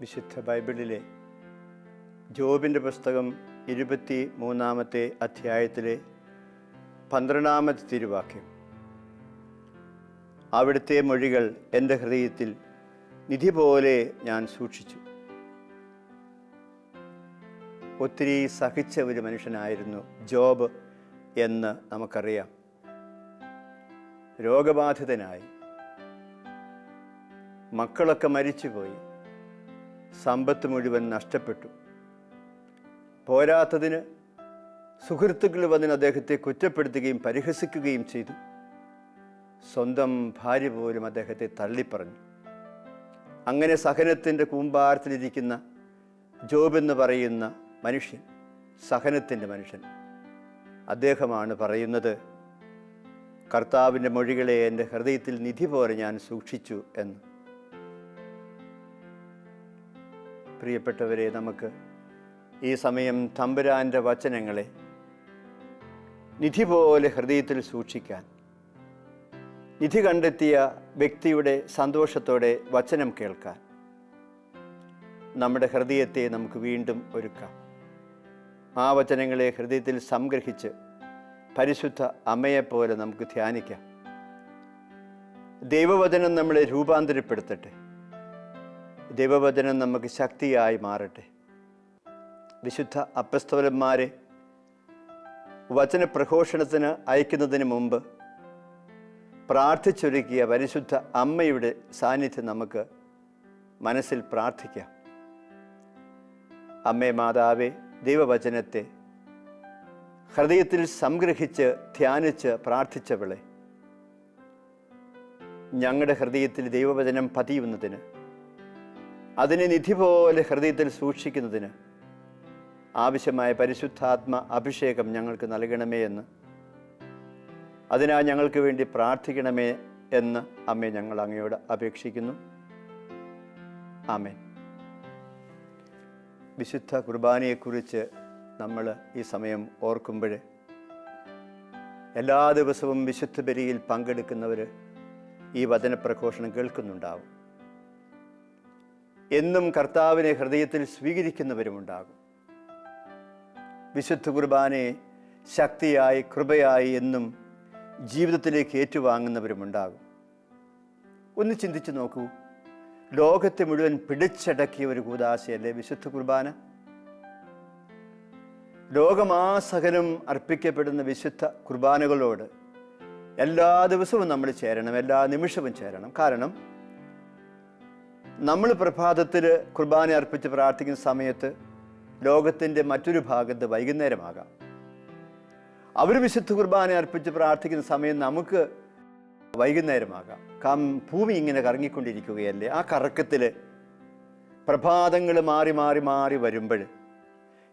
വിശുദ്ധ ബൈബിളിലെ ജോബിൻ്റെ പുസ്തകം 23-ാമത്തെ അധ്യായത്തിലെ 12-ാമത്തെ തിരുവാക്യം. അവിടുത്തെ മൊഴികൾ എൻ്റെ ഹൃദയത്തിൽ നിധി പോലെ ഞാൻ സൂക്ഷിച്ചു. ഒത്തിരി സഹിച്ച ഒരു മനുഷ്യനായിരുന്നു ജോബ് എന്ന് നമുക്കറിയാം. രോഗബാധിതനായി, മക്കളൊക്കെ മരിച്ചുപോയി, സമ്പത്ത് മുഴുവൻ നഷ്ടപ്പെട്ടു. പോരാത്തതിന് സുഹൃത്തുക്കൾ വന്ന് അദ്ദേഹത്തെ കുറ്റപ്പെടുത്തുകയും പരിഹസിക്കുകയും ചെയ്തു. സ്വന്തം ഭാര്യ പോലും അദ്ദേഹത്തെ തള്ളിപ്പറഞ്ഞു. അങ്ങനെ സഹനത്തിൻ്റെ കൂമ്പാരത്തിലിരിക്കുന്ന ജോബ് എന്ന് പറയുന്ന മനുഷ്യൻ, സഹനത്തിൻ്റെ മനുഷ്യൻ, അദ്ദേഹമാണ് പറയുന്നത്, കർത്താവിൻ്റെ മൊഴികളെ എൻ്റെ ഹൃദയത്തിൽ നിധി പോലെ ഞാൻ സൂക്ഷിച്ചു എന്ന്. പ്രിയപ്പെട്ടവരെ, നമുക്ക് ഈ സമയം തമ്പുരാൻ്റെ വചനങ്ങളെ നിധി പോലെ ഹൃദയത്തിൽ സൂക്ഷിക്കാൻ, നിധി കണ്ടെത്തിയ വ്യക്തിയുടെ സന്തോഷത്തോടെ വചനം കേൾക്കാൻ നമ്മുടെ ഹൃദയത്തെ നമുക്ക് വീണ്ടും ഒരുക്കാം. ആ വചനങ്ങളെ ഹൃദയത്തിൽ സംഗ്രഹിച്ച് പരിശുദ്ധ അമ്മയെപ്പോലെ നമുക്ക് ധ്യാനിക്കാം. ദൈവവചനം നമ്മളെ രൂപാന്തരപ്പെടുത്തട്ടെ. ദൈവവചനം നമുക്ക് ശക്തിയായി മാറട്ടെ. വിശുദ്ധ അപ്പസ്തോലന്മാരെ വചനപ്രഘോഷണത്തിന് അയക്കുന്നതിന് മുമ്പ് പ്രാർത്ഥിച്ചൊരുക്കിയ പരിശുദ്ധ അമ്മയുടെ സാന്നിധ്യം നമുക്ക് മനസ്സിൽ പ്രാർത്ഥിക്കാം. അമ്മേ മാതാവേ, ദൈവവചനത്തെ ഹൃദയത്തിൽ സംഗ്രഹിച്ച് ധ്യാനിച്ച് പ്രാർത്ഥിച്ചവളെ, ഞങ്ങളുടെ ഹൃദയത്തിൽ ദൈവവചനം പതിയുന്നതിന്, അതിനെ നിധി പോലെ ഹൃദയത്തിൽ സൂക്ഷിക്കുന്നതിന് ആവശ്യമായ പരിശുദ്ധാത്മ അഭിഷേകം ഞങ്ങൾക്ക് നൽകണമേ എന്ന്, അതിനായി ഞങ്ങൾക്ക് വേണ്ടി പ്രാർത്ഥിക്കണമേ എന്ന് അമ്മേ ഞങ്ങൾ അങ്ങയോട് അപേക്ഷിക്കുന്നു. ആമേൻ. വിശുദ്ധ കുർബാനയെക്കുറിച്ച് നമ്മൾ ഈ സമയം ഓർക്കുമ്പോൾ, എല്ലാ ദിവസവും വിശുദ്ധ ബലിയിൽ പങ്കെടുക്കുന്നവർ ഈ വചനപ്രഘോഷണം കേൾക്കുന്നുണ്ടാവും. എന്നും കർത്താവിനെ ഹൃദയത്തിൽ സ്വീകരിക്കുന്നവരുമുണ്ടാകും. വിശുദ്ധ കുർബാനയെ ശക്തിയായി, കൃപയായി എന്നും ജീവിതത്തിലേക്ക് ഏറ്റുവാങ്ങുന്നവരുമുണ്ടാകും. ഒന്ന് ചിന്തിച്ചു നോക്കൂ, ലോകത്തെ മുഴുവൻ പിടിച്ചടക്കിയ ഒരു കൂദാശയല്ലേ വിശുദ്ധ കുർബാന? ലോകമാസകലം അർപ്പിക്കപ്പെടുന്ന വിശുദ്ധ കുർബാനകളോട് എല്ലാ ദിവസവും നമ്മൾ ചേരണം, എല്ലാ നിമിഷവും ചേരണം. കാരണം നമ്മൾ പ്രഭാതത്തിൽ കുർബാന അർപ്പിച്ച് പ്രാർത്ഥിക്കുന്ന സമയത്ത് ലോകത്തിൻ്റെ മറ്റൊരു ഭാഗത്ത് വൈകുന്നേരമാകാം. അവർ വിശുദ്ധ കുർബാന അർപ്പിച്ച് പ്രാർത്ഥിക്കുന്ന സമയം നമുക്ക് വൈകുന്നേരമാകാം. ഭൂമി ഇങ്ങനെ കറങ്ങിക്കൊണ്ടിരിക്കുകയല്ലേ. ആ കറക്കത്തിൽ പ്രഭാതങ്ങൾ മാറി മാറി മാറി വരുമ്പോൾ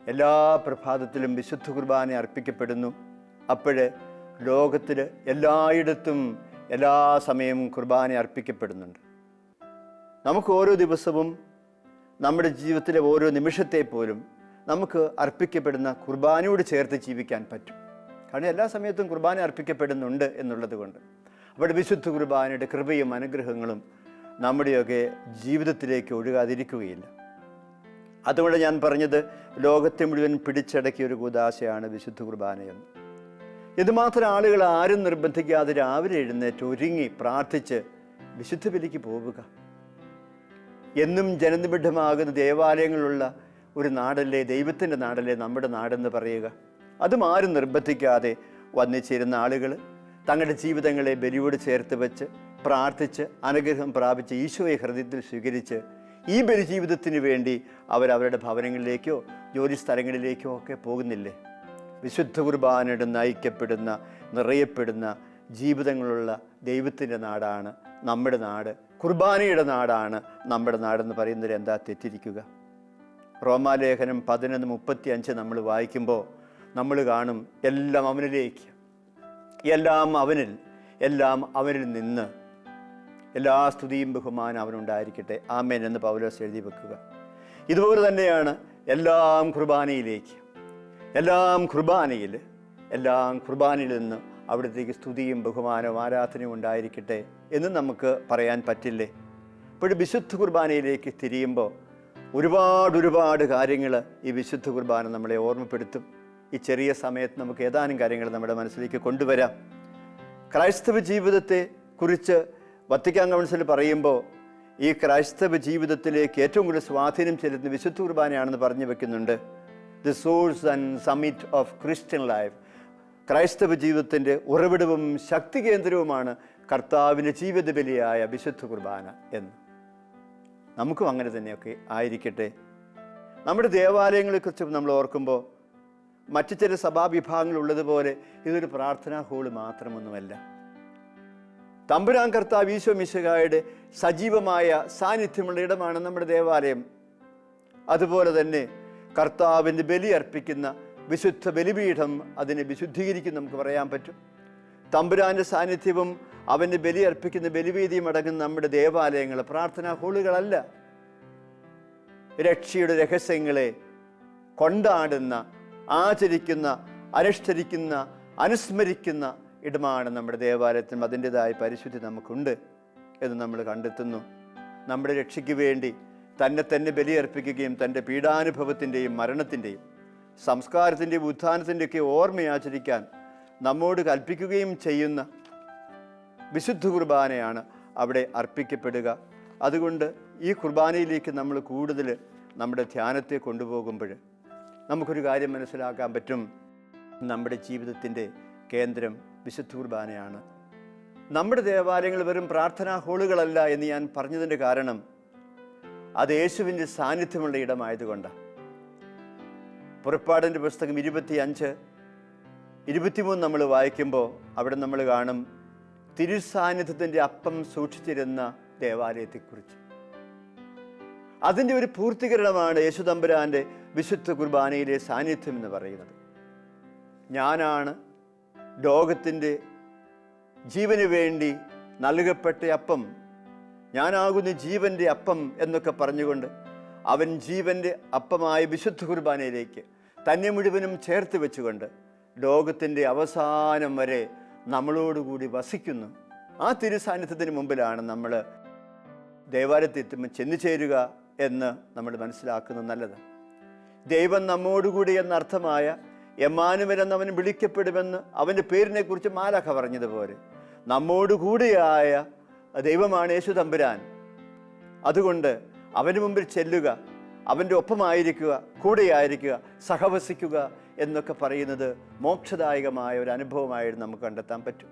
എല്ലാ പ്രഭാതത്തിലും വിശുദ്ധ കുർബാന അർപ്പിക്കപ്പെടുന്നു. അപ്പോൾ ലോകത്തിൽ എല്ലായിടത്തും എല്ലാ സമയവും കുർബാന അർപ്പിക്കപ്പെടുന്നുണ്ട്. നമുക്ക് ഓരോ ദിവസവും നമ്മുടെ ജീവിതത്തിലെ ഓരോ നിമിഷത്തെ പോലും നമുക്ക് അർപ്പിക്കപ്പെടുന്ന കുർബാനയോട് ചേർത്ത് ജീവിക്കാൻ പറ്റും. കാരണം എല്ലാ സമയത്തും കുർബാന അർപ്പിക്കപ്പെടുന്നുണ്ട് എന്നുള്ളത് കൊണ്ട്. അവിടെ വിശുദ്ധ കുർബാനയുടെ കൃപയും അനുഗ്രഹങ്ങളും നമ്മുടെയൊക്കെ ജീവിതത്തിലേക്ക് ഒഴുകാതിരിക്കുകയില്ല. അതുകൊണ്ട് ഞാൻ പറഞ്ഞത്, ലോകത്തെ മുഴുവൻ പിടിച്ചടക്കിയ ഒരു കൂദാശയാണ് വിശുദ്ധ കുർബാനയെന്ന്. ഇതുമാത്രം ആളുകൾ ആരും നിർബന്ധിക്കാതെ രാവിലെ എഴുന്നേറ്റ് ഒരുങ്ങി പ്രാർത്ഥിച്ച് വിശുദ്ധ ബലിക്ക് പോവുക. എന്നും ജനനിബിഡമാകുന്ന ദേവാലയങ്ങളുള്ള ഒരു നാടല്ലേ, ദൈവത്തിൻ്റെ നാടല്ലേ നമ്മുടെ നാടെന്ന് പറയുക. അതും ആരും നിർബന്ധിക്കാതെ വന്നിച്ചേരുന്ന ആളുകൾ തങ്ങളുടെ ജീവിതങ്ങളെ ബലിയോട് ചേർത്ത് വെച്ച് പ്രാർത്ഥിച്ച് അനുഗ്രഹം പ്രാപിച്ച് ഈശോയെ ഹൃദയത്തിൽ സ്വീകരിച്ച് ഈ ബലി ജീവിതത്തിന് വേണ്ടി അവരവരുടെ ഭവനങ്ങളിലേക്കോ ജോലി സ്ഥലങ്ങളിലേക്കോ ഒക്കെ പോകുന്നില്ലേ? വിശുദ്ധ കുർബാനയുടെ നയിക്കപ്പെടുന്ന, നിറയപ്പെടുന്ന ജീവിതങ്ങളുള്ള ദൈവത്തിൻ്റെ നാടാണ് നമ്മുടെ നാട്. കുർബാനയുടെ നാടാണ് നമ്മുടെ നാടെന്ന് പറയുന്നതിൽ എന്താ തെറ്റിരിക്കുക? റോമാലേഖനം 11:35 നമ്മൾ വായിക്കുമ്പോൾ നമ്മൾ കാണും, എല്ലാം അവനിലേക്ക്, എല്ലാം അവനിൽ, എല്ലാം അവനിൽ നിന്ന്, എല്ലാ സ്തുതിയും ബഹുമാനം അവനുണ്ടായിരിക്കട്ടെ, ആമേൻ എന്ന് പൗലോസ് എഴുതി വെക്കുക. ഇതുപോലെ തന്നെയാണ് എല്ലാം കുർബാനയിലേക്ക്, എല്ലാം കുർബാനയിൽ നിന്ന് അവിടത്തേക്ക് സ്തുതിയും ബഹുമാനവും ആരാധനയും ഉണ്ടായിരിക്കട്ടെ എന്ന് നമുക്ക് പറയാൻ പറ്റില്ലേ? ഇപ്പോഴും വിശുദ്ധ കുർബാനയിലേക്ക് തിരിയുമ്പോൾ ഒരുപാട് കാര്യങ്ങൾ ഈ വിശുദ്ധ കുർബാന നമ്മളെ ഓർമ്മപ്പെടുത്തും. ഈ ചെറിയ സമയത്ത് നമുക്ക് ഏതാനും കാര്യങ്ങൾ നമ്മുടെ മനസ്സിലേക്ക് കൊണ്ടുവരാം. ക്രൈസ്തവ ജീവിതത്തെ കുറിച്ച് വത്തിക്കാൻ കൗൺസിൽ പറയുമ്പോൾ ഈ ക്രൈസ്തവ ജീവിതത്തിലേക്ക് ഏറ്റവും കൂടുതൽ സ്വാധീനം ചെലുത്തുന്ന വിശുദ്ധ കുർബാനയാണെന്ന് പറഞ്ഞു വെക്കുന്നുണ്ട്. The source and summit of Christian life. ക്രൈസ്തവ ജീവിതത്തിൻ്റെ ഉറവിടവും ശക്തി കേന്ദ്രവുമാണ് കർത്താവിൻ്റെ ജീവിത ബലിയായ വിശുദ്ധ കുർബാന എന്ന്. നമുക്കും അങ്ങനെ തന്നെയൊക്കെ ആയിരിക്കട്ടെ. നമ്മുടെ ദേവാലയങ്ങളെക്കുറിച്ച് നമ്മൾ ഓർക്കുമ്പോൾ മറ്റു ചില സഭാവിഭാഗങ്ങളുള്ളതുപോലെ ഇതൊരു പ്രാർത്ഥനാ ഹോള് മാത്രമൊന്നുമല്ല. തമ്പുരാൻ കർത്താവ് ഈശോ മിശിഹായുടെ സജീവമായ സാന്നിധ്യമുള്ള ഇടമാണ് നമ്മുടെ ദേവാലയം. അതുപോലെ തന്നെ കർത്താവിൻ്റെ ബലി അർപ്പിക്കുന്ന വിശുദ്ധ ബലിപീഠം അതിനെ വിശുദ്ധീകരിക്കും നമുക്ക് പറയാൻ പറ്റും. തമ്പുരാൻ്റെ സാന്നിധ്യവും അവൻ്റെ ബലി അർപ്പിക്കുന്ന ബലിവേദിയും അടങ്ങുന്ന നമ്മുടെ ദേവാലയങ്ങൾ പ്രാർത്ഥനാ ഹോളുകളല്ല. രക്ഷയുടെ രഹസ്യങ്ങളെ കൊണ്ടാടുന്ന, ആചരിക്കുന്ന, അനുഷ്ഠരിക്കുന്ന, അനുസ്മരിക്കുന്ന ഇടമാണ് നമ്മുടെ ദേവാലയത്തിനും അതിൻ്റെതായ പരിശുദ്ധി നമുക്കുണ്ട് എന്ന് നമ്മൾ കണ്ടെത്തുന്നു. നമ്മുടെ രക്ഷയ്ക്ക് വേണ്ടി തന്നെ ബലിയർപ്പിക്കുകയും തൻ്റെ പീഡാനുഭവത്തിൻ്റെയും മരണത്തിൻ്റെയും സംസ്കാരത്തിൻ്റെയും ഉത്ഥാനത്തിൻ്റെയൊക്കെ ഓർമ്മയാചരിക്കാൻ നമ്മോട് കൽപ്പിക്കുകയും ചെയ്യുന്ന വിശുദ്ധ കുർബാനയാണ് അവിടെ അർപ്പിക്കപ്പെടുക. അതുകൊണ്ട് ഈ കുർബാനയിലേക്ക് നമ്മൾ കൂടുതൽ നമ്മുടെ ധ്യാനത്തെ കൊണ്ടുപോകുമ്പോൾ നമുക്കൊരു കാര്യം മനസ്സിലാക്കാൻ പറ്റും. നമ്മുടെ ജീവിതത്തിൻ്റെ കേന്ദ്രം വിശുദ്ധ കുർബാനയാണ്. നമ്മുടെ ദേവാലയങ്ങൾ വെറും പ്രാർത്ഥനാ ഹോളുകളല്ല എന്ന് ഞാൻ പറഞ്ഞതിൻ്റെ കാരണം അത് യേശുവിൻ്റെ സാന്നിധ്യമുള്ള ഇടമായതുകൊണ്ടാണ്. പുറപ്പാടിൻ്റെ പുസ്തകം 25-23 നമ്മൾ വായിക്കുമ്പോൾ അവിടെ നമ്മൾ കാണും തിരുസാന്നിധ്യത്തിൻ്റെ അപ്പം സൂക്ഷിച്ചിരുന്ന ദേവാലയത്തെക്കുറിച്ച്. അതിൻ്റെ ഒരു പൂർത്തീകരണമാണ് യേശു തമ്പുരാൻ്റെ വിശുദ്ധ കുർബാനയിലെ സാന്നിധ്യം എന്ന് പറയുന്നത്. ഞാനാണ് ലോകത്തിൻ്റെ ജീവന് വേണ്ടി നൽകപ്പെട്ട അപ്പം, ഞാനാകുന്ന ജീവൻ്റെ അപ്പം എന്നൊക്കെ പറഞ്ഞുകൊണ്ട് അവൻ ജീവൻ്റെ അപ്പമായ വിശുദ്ധ കുർബാനയിലേക്ക് തന്നെ മുഴുവനും ചേർത്ത് വെച്ചുകൊണ്ട് ലോകത്തിൻ്റെ അവസാനം വരെ നമ്മളോടുകൂടി വസിക്കുന്നു. ആ തിരുസാന്നിധ്യത്തിന് മുമ്പിലാണ് നമ്മൾ ദേവാലയത്തിൽ എത്തുമ്പോൾ ചെന്നു ചേരുക എന്ന് നമ്മൾ മനസ്സിലാക്കുന്നത് നല്ലതാണ്. ദൈവം നമ്മോടുകൂടി എന്നർത്ഥമായ എമ്മാനുവേൽ എന്നവൻ വിളിക്കപ്പെടുമെന്ന് അവൻ്റെ പേരിനെ കുറിച്ച് മാലാഖ പറഞ്ഞതുപോലെ നമ്മോടുകൂടിയായ ദൈവമാണ് യേശു തമ്പുരാൻ. അതുകൊണ്ട് അവന് മുമ്പിൽ ചെല്ലുക, അവൻ്റെ ഒപ്പമായിരിക്കുക, കൂടെയായിരിക്കുക, സഹവസിക്കുക എന്നൊക്കെ പറയുന്നത് മോക്ഷദായകമായ ഒരു അനുഭവമായിട്ട് നമുക്ക് കണ്ടെത്താൻ പറ്റും.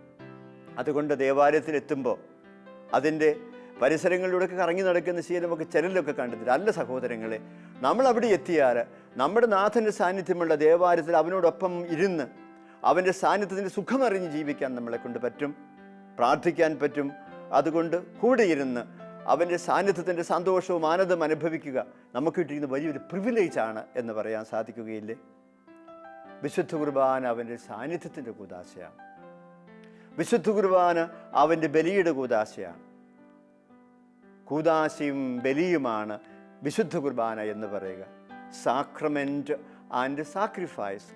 അതുകൊണ്ട് ദേവാലയത്തിലെത്തുമ്പോൾ അതിൻ്റെ പരിസരങ്ങളിലൂടെയൊക്കെ കറങ്ങി നടക്കുന്ന ശീലമൊക്കെ ചിലരിലൊക്കെ കണ്ടെത്തില്ല. അല്ല സഹോദരങ്ങളെ, നമ്മൾ അവിടെ എത്തിയാൽ നമ്മുടെ നാഥൻ്റെ സാന്നിധ്യമുള്ള ദേവാലയത്തിൽ അവനോടൊപ്പം ഇരുന്ന് അവൻ്റെ സാന്നിധ്യത്തിൻ്റെ സുഖമറിഞ്ഞ് ജീവിക്കാൻ നമ്മളെ കൊണ്ട് പറ്റും, പ്രാർത്ഥിക്കാൻ പറ്റും. അതുകൊണ്ട് കൂടെ ഇരുന്ന് അവൻ്റെ സാന്നിധ്യത്തിൻ്റെ സന്തോഷവും ആനന്ദം അനുഭവിക്കുക നമുക്ക് കിട്ടിയിരിക്കുന്ന വലിയൊരു പ്രിവിലേജാണ് എന്ന് പറയാൻ സാധിക്കുകയില്ലേ? വിശുദ്ധ കുർബാന അവൻ്റെ സാന്നിധ്യത്തിൻ്റെ കൂദാശയാണ്. വിശുദ്ധ കുർബാന അവൻ്റെ ബലിയുടെ കൂദാശയാണ്. കൂദാശയും ബലിയുമാണ് വിശുദ്ധ കുർബാന എന്ന് പറയുക. സാക്രമെൻറ്റ് ആൻഡ് സാക്രിഫൈസ്,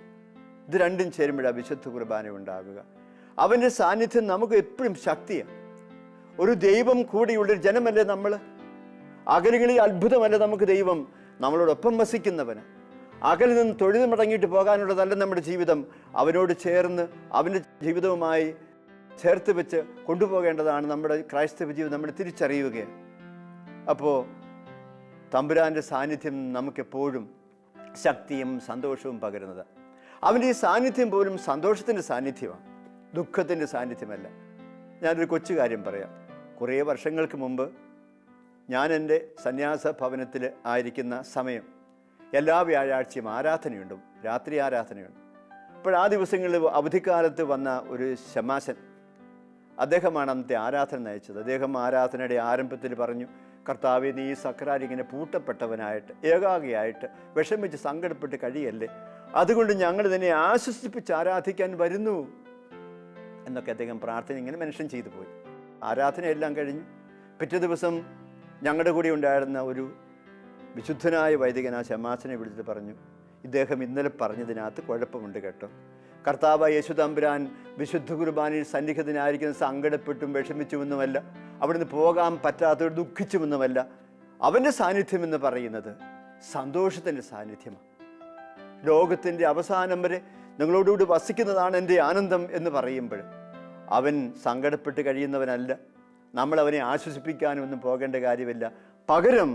ഇത് രണ്ടും ചേരുമ്പോഴാണ് വിശുദ്ധ കുർബാന ഉണ്ടാകുക. അവൻ്റെ സാന്നിധ്യം നമുക്ക് എപ്പോഴും ശക്തിയാണ്. ഒരു ദൈവം കൂടിയുള്ളൊരു ജനമല്ലേ നമ്മൾ. അകലുകളിൽ അത്ഭുതമല്ല നമുക്ക് ദൈവം, നമ്മളോടൊപ്പം വസിക്കുന്നവന്. അകലിൽ നിന്ന് തൊഴുതു മടങ്ങിയിട്ട് പോകാനുള്ളതല്ല നമ്മുടെ ജീവിതം. അവനോട് ചേർന്ന് അവൻ്റെ ജീവിതവുമായി ചേർത്ത് വെച്ച് കൊണ്ടുപോകേണ്ടതാണ് നമ്മുടെ ക്രൈസ്തവ ജീവിതം. നമ്മൾ തിരിച്ചറിയുകയാണ്. അപ്പോൾ തമ്പുരാൻ്റെ സാന്നിധ്യം നമുക്കെപ്പോഴും ശക്തിയും സന്തോഷവും പകരുന്നത്. അവൻ്റെ ഈ സാന്നിധ്യം പോലും സന്തോഷത്തിൻ്റെ സാന്നിധ്യമാണ്, ദുഃഖത്തിൻ്റെ സാന്നിധ്യമല്ല. ഞാനൊരു കൊച്ചു കാര്യം പറയാം. കുറേ വർഷങ്ങൾക്ക് മുമ്പ് ഞാൻ എൻ്റെ സന്യാസ ഭവനത്തിൽ ആയിരിക്കുന്ന സമയം എല്ലാ വ്യാഴാഴ്ചയും ആരാധനയുണ്ട്, രാത്രി ആരാധനയുണ്ട്. അപ്പോൾ ആ ദിവസങ്ങളിൽ അവധിക്കാലത്ത് വന്ന ഒരു ശമാശൻ, അദ്ദേഹമാണ് അന്നത്തെ ആരാധന നയിച്ചത്. അദ്ദേഹം ആരാധനയുടെ ആരംഭത്തിൽ പറഞ്ഞു, കർത്താവേ, നീ ഈ സക്രാരി ഇങ്ങനെ പൂട്ടപ്പെട്ടവനായിട്ട് ഏകാഗിയായിട്ട് വിഷമിച്ച് സങ്കടപ്പെട്ട് കഴിയല്ലേ, അതുകൊണ്ട് ഞങ്ങൾ നിന്നെ ആശ്വസിപ്പിച്ച് ആരാധിക്കാൻ വരുന്നു എന്നൊക്കെ അദ്ദേഹം പ്രാർത്ഥന ഇങ്ങനെ മെൻഷൻ ചെയ്തു പോയി. ആരാധനയെല്ലാം കഴിഞ്ഞു. പിറ്റേ ദിവസം ഞങ്ങളുടെ കൂടെ ഉണ്ടായിരുന്ന ഒരു വിശുദ്ധനായ വൈദികൻ ആ ശമാശനെ വിളിച്ചിട്ട് പറഞ്ഞു, ഇദ്ദേഹം ഇന്നലെ പറഞ്ഞതിനകത്ത് കുഴപ്പമുണ്ട് കേട്ടോ. കർത്താവായ യേശു തമ്പുരാൻ വിശുദ്ധ കുർബാനയിൽ സന്നിഹിതനായിരിക്കുന്ന സങ്കടപ്പെട്ടും വിഷമിച്ചുമെന്നുമല്ല, അവിടുന്ന് പോകാൻ പറ്റാത്തവർ ദുഃഖിച്ചുമെന്നുമല്ല. അവൻ്റെ സാന്നിധ്യം എന്ന് പറയുന്നത് സന്തോഷത്തിൻ്റെ സാന്നിധ്യമാണ്. ലോകത്തിൻ്റെ അവസാനം വരെ നിങ്ങളോടുകൂടി വസിക്കുന്നതാണ് എൻ്റെ ആനന്ദം എന്ന് പറയുമ്പോൾ അവൻ സങ്കടപ്പെട്ട് കഴിയുന്നവനല്ല. നമ്മൾ അവനെ ആശ്വസിപ്പിക്കാനൊന്നും പോകേണ്ട കാര്യമില്ല. പകരം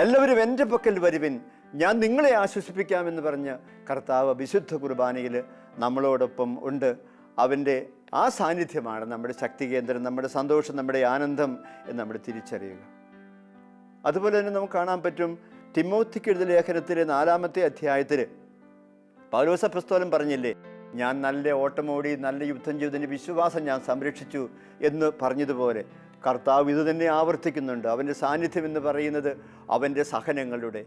എല്ലാവരും എൻ്റെ പക്കൽ വരുവിൻ, ഞാൻ നിങ്ങളെ ആശ്വസിപ്പിക്കാമെന്ന് പറഞ്ഞ് കർത്താവ് വിശുദ്ധ കുർബാനയിൽ നമ്മളോടൊപ്പം ഉണ്ട്. അവൻ്റെ ആ സാന്നിധ്യമാണ് നമ്മുടെ ശക്തി കേന്ദ്രം, നമ്മുടെ സന്തോഷം, നമ്മുടെ ആനന്ദം എന്ന് നമ്മൾ തിരിച്ചറിയുക. അതുപോലെ തന്നെ നമുക്ക് കാണാൻ പറ്റും തിമോത്തിക്ക് എഴുതിയ ലേഖനത്തിലെ 4-ാമത്തെ അധ്യായത്തിൽ പൗലോസ് അപ്പോസ്തലൻ പറഞ്ഞില്ലേ, ഞാൻ നല്ല ഓട്ടമോടി നല്ല യുദ്ധം ചെയ്തതിൻ്റെ വിശ്വാസം ഞാൻ സംരക്ഷിച്ചു എന്ന് പറഞ്ഞതുപോലെ കർത്താവ് ഇത് തന്നെ ആവർത്തിക്കുന്നുണ്ട്. അവൻ്റെ സാന്നിധ്യം എന്ന് പറയുന്നത് അവൻ്റെ സഹനങ്ങളുടെ,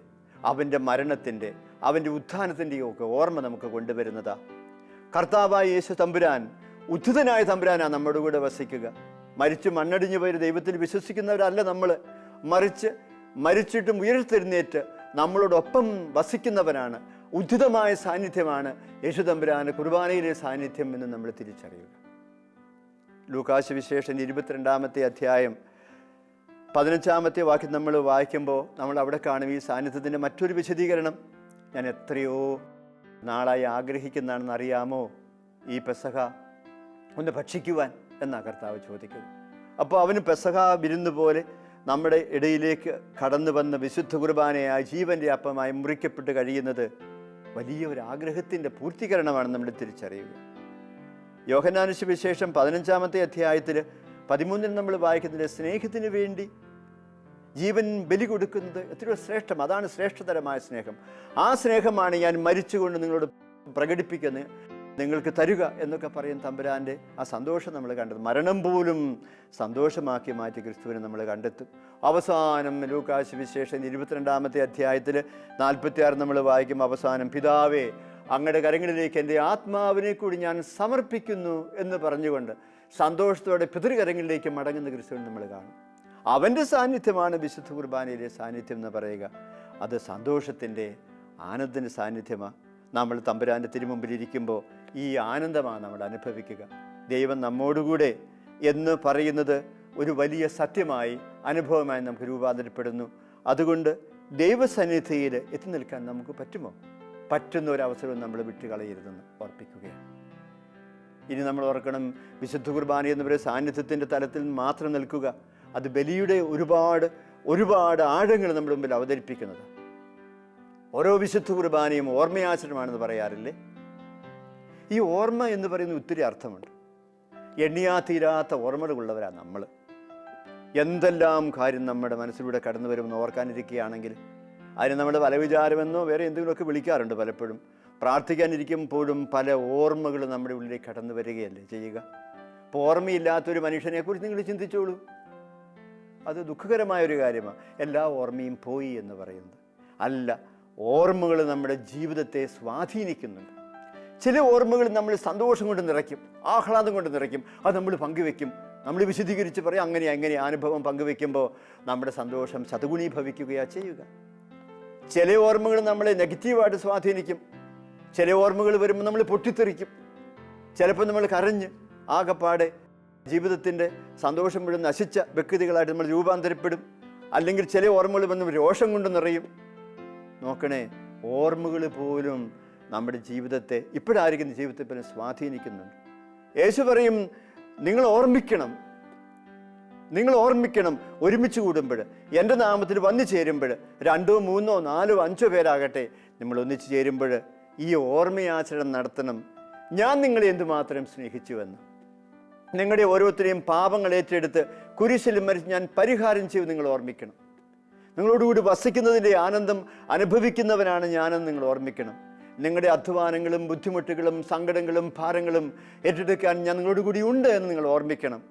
അവൻ്റെ മരണത്തിൻ്റെ, അവൻ്റെ ഉത്ഥാനത്തിൻ്റെയും ഒക്കെ ഓർമ്മ നമുക്ക് കൊണ്ടുവരുന്നതാണ്. കർത്താവായ യേശു തമ്പുരാൻ, ഉദ്ധിതനായ തമ്പുരാനാണ് നമ്മുടെ കൂടെ വസിക്കുക. മരിച്ചു മണ്ണടിഞ്ഞു പോയി ദൈവത്തിൽ വിശ്വസിക്കുന്നവരല്ല നമ്മൾ, മറിച്ച് മരിച്ചിട്ടും ഉയർത്തെഴുന്നേറ്റ് നമ്മളോടൊപ്പം വസിക്കുന്നവനാണ്. ഉദ്ധിതമായ സാന്നിധ്യമാണ് യേശു തമ്പുരാന് കുർബാനയിലെ സാന്നിധ്യം എന്ന് നമ്മൾ തിരിച്ചറിയുക. ലൂക്കാസ് വിശേഷം 22-ാമത്തെ അധ്യായം 15-ാമത്തെ വാക്യം നമ്മൾ വായിക്കുമ്പോൾ നമ്മൾ അവിടെ കാണും ഈ സാന്നിധ്യത്തിൻ്റെ മറ്റൊരു വിശദീകരണം. ഞാൻ എത്രയോ നാളായി ആഗ്രഹിക്കുന്നതാണെന്ന് അറിയാമോ ഈ പെസഹ ഒന്ന് ഭക്ഷിക്കുവാൻ എന്നാണ് കർത്താവ് ചോദിക്കുന്നത്. അപ്പോൾ അവന് പെസഹ വിരുന്ന് പോലെ നമ്മുടെ ഇടയിലേക്ക് കടന്നു വന്ന വിശുദ്ധ കുർബാനയായി ജീവൻ്റെ അപ്പമായി മുറിക്കപ്പെട്ട് കഴിയുന്നത് വലിയ ഒരു ആഗ്രഹത്തിൻ്റെ പൂർത്തീകരണമാണ് നമ്മൾ തിരിച്ചറിയുക. യോഹന്നാൻ സുവിശേഷം 15-ാമത്തെ അധ്യായത്തിൽ 13 നമ്മൾ വായിക്കുന്നതിൽ സ്നേഹത്തിന് വേണ്ടി ജീവൻ ബലി കൊടുക്കുന്നത് എത്രയോ ശ്രേഷ്ഠം. അതാണ് ശ്രേഷ്ഠതരമായ സ്നേഹം. ആ സ്നേഹമാണ് ഞാൻ മരിച്ചുകൊണ്ട് നിങ്ങളോട് പ്രകടിപ്പിക്കുന്നത്, നിങ്ങൾക്ക് തരുക എന്നൊക്കെ പറയും തമ്പുരാൻ്റെ ആ സന്തോഷം നമ്മൾ കണ്ടത്. മരണം പോലും സന്തോഷമാക്കി മാറ്റി ക്രിസ്തുവിനെ നമ്മൾ കണ്ടെത്തും. അവസാനം ലൂക്കാസ് വിശേഷം 22-ാമത്തെ അധ്യായത്തിൽ 46 നമ്മൾ വായിക്കും. അവസാനം പിതാവേ, അങ്ങയുടെ കരങ്ങളിലേക്ക് എൻ്റെ ആത്മാവിനെ കൂടി ഞാൻ സമർപ്പിക്കുന്നു എന്ന് പറഞ്ഞുകൊണ്ട് സന്തോഷത്തോടെ പിതൃകരങ്ങളിലേക്ക് മടങ്ങുന്ന ക്രിസ്തുവിനെ നമ്മൾ കാണും. അവൻ്റെ സാന്നിധ്യമാണ് വിശുദ്ധ കുർബാനയിലെ സാന്നിധ്യം എന്ന് പറയുക. അത് സന്തോഷത്തിൻ്റെ, ആനന്ദത്തിൻ്റെ സാന്നിധ്യമാണ്. നമ്മൾ തമ്പുരാൻ്റെ തിരുമുമ്പിലിരിക്കുമ്പോൾ ഈ ആനന്ദമാണ് നമ്മൾ അനുഭവിക്കുക. ദൈവം നമ്മോടുകൂടെ എന്ന് പറയുന്നത് ഒരു വലിയ സത്യമായി, അനുഭവമായി നമുക്ക് രൂപാന്തരപ്പെടുന്നു. അതുകൊണ്ട് ദൈവസന്നിധിയിൽ എത്തി നിൽക്കാൻ നമുക്ക് പറ്റുമോ? പറ്റുന്ന ഒരവസരവും നമ്മൾ വിട്ടുകളയരുതെന്ന് ഓർപ്പിക്കുകയാണ്. ഇനി നമ്മൾ ഓർക്കണം, വിശുദ്ധ കുർബാന എന്ന് പറയുന്ന സാന്നിധ്യത്തിൻ്റെ തലത്തിൽ മാത്രം നിൽക്കുക. അത് ബലിയുടെ ഒരുപാട് ആഴങ്ങൾ നമ്മുടെ മുമ്പിൽ അവതരിപ്പിക്കുന്നത്. ഓരോ വിശുദ്ധ കുർബാനയും ഓർമ്മയാചരണമാണെന്ന് പറയാറില്ലേ? ഈ ഓർമ്മ എന്ന് പറയുന്ന ഒത്തിരി അർത്ഥമുണ്ട്. എണ്ണിയാ തീരാത്ത ഓർമ്മകളുള്ളവരാണ് നമ്മൾ. എന്തെല്ലാം കാര്യം നമ്മുടെ മനസ്സിലൂടെ കടന്നു വരുമെന്ന് ഓർക്കാനിരിക്കുകയാണെങ്കിൽ അതിന് നമ്മൾ പല വിചാരമെന്നോ വേറെ എന്തെങ്കിലുമൊക്കെ വിളിക്കാറുണ്ട്. പലപ്പോഴും പ്രാർത്ഥിക്കാനിരിക്കുമ്പോഴും പല ഓർമ്മകൾ നമ്മുടെ ഉള്ളിലേക്ക് കടന്നു വരികയല്ലേ ചെയ്യുക. അപ്പോൾ ഓർമ്മയില്ലാത്തൊരു മനുഷ്യനെക്കുറിച്ച് നിങ്ങൾ ചിന്തിച്ചോളൂ. അത് ദുഃഖകരമായൊരു കാര്യമാണ്. എല്ലാ ഓർമ്മയും പോയി എന്ന് പറയുന്നത് അല്ല. ഓർമ്മകൾ നമ്മുടെ ജീവിതത്തെ സ്വാധീനിക്കുന്നുണ്ട്. ചില ഓർമ്മകൾ നമ്മൾ സന്തോഷം കൊണ്ട് നിറയ്ക്കും, ആഹ്ലാദം കൊണ്ട് നിറയ്ക്കും. അത് നമ്മൾ പങ്കുവെക്കും, നമ്മൾ വിശദീകരിച്ച് പറയും. അങ്ങനെ അനുഭവം പങ്കുവെക്കുമ്പോൾ നമ്മുടെ സന്തോഷം ശതഗുണീഭവിക്കുകയാണ് ചെയ്യുക. ചില ഓർമ്മകൾ നമ്മളെ നെഗറ്റീവായിട്ട് സ്വാധീനിക്കും. ചില ഓർമ്മകൾ വരുമ്പോൾ നമ്മൾ പൊട്ടിത്തെറിക്കും. ചിലപ്പോൾ നമ്മൾ കരഞ്ഞ് ആകപ്പാടെ ജീവിതത്തിൻ്റെ സന്തോഷം മുഴുവൻ നശിച്ച വ്യക്തികളായിട്ട് നമ്മൾ രൂപാന്തരപ്പെടും. അല്ലെങ്കിൽ ചില ഓർമ്മകൾ വന്ന് രോഷം കൊണ്ട് നിറയും. നോക്കണേ, ഓർമ്മകൾ പോലും നമ്മുടെ ജീവിതത്തെ, ഇപ്പോഴായിരിക്കുന്ന ജീവിതത്തെ പിന്നെ സ്വാധീനിക്കുന്നുണ്ട്. യേശു പറയും, നിങ്ങൾ ഓർമ്മിക്കണം ഒരുമിച്ച് കൂടുമ്പോൾ, എൻ്റെ നാമത്തിൽ വന്നു ചേരുമ്പോൾ, 2, 3, 4, 5 പേരാകട്ടെ, നമ്മൾ ഒന്നിച്ച് ചേരുമ്പോൾ ഈ ഓർമ്മയാചരണം നടത്തണം. ഞാൻ നിങ്ങളെ എന്തുമാത്രം സ്നേഹിച്ചുവെന്ന്, നിങ്ങളുടെ ഓരോരുത്തരെയും പാപങ്ങൾ ഏറ്റെടുത്ത് കുരിശിൽ മരിച്ച് ഞാൻ പരിഹാരം ചെയ്ത് നിങ്ങൾ ഓർമ്മിക്കണം. നിങ്ങളോടുകൂടി വസിക്കുന്നതിൻ്റെ ആനന്ദം അനുഭവിക്കുന്നവനാണ് ഞാനെന്ന് നിങ്ങൾ ഓർമ്മിക്കണം. നിങ്ങളുടെ അധ്വാനങ്ങളും ബുദ്ധിമുട്ടുകളും സങ്കടങ്ങളും ഭാരങ്ങളും ഏറ്റെടുക്കാൻ ഞാൻ നിങ്ങളോടുകൂടി ഉണ്ട് എന്ന് നിങ്ങൾ ഓർമ്മിക്കണം.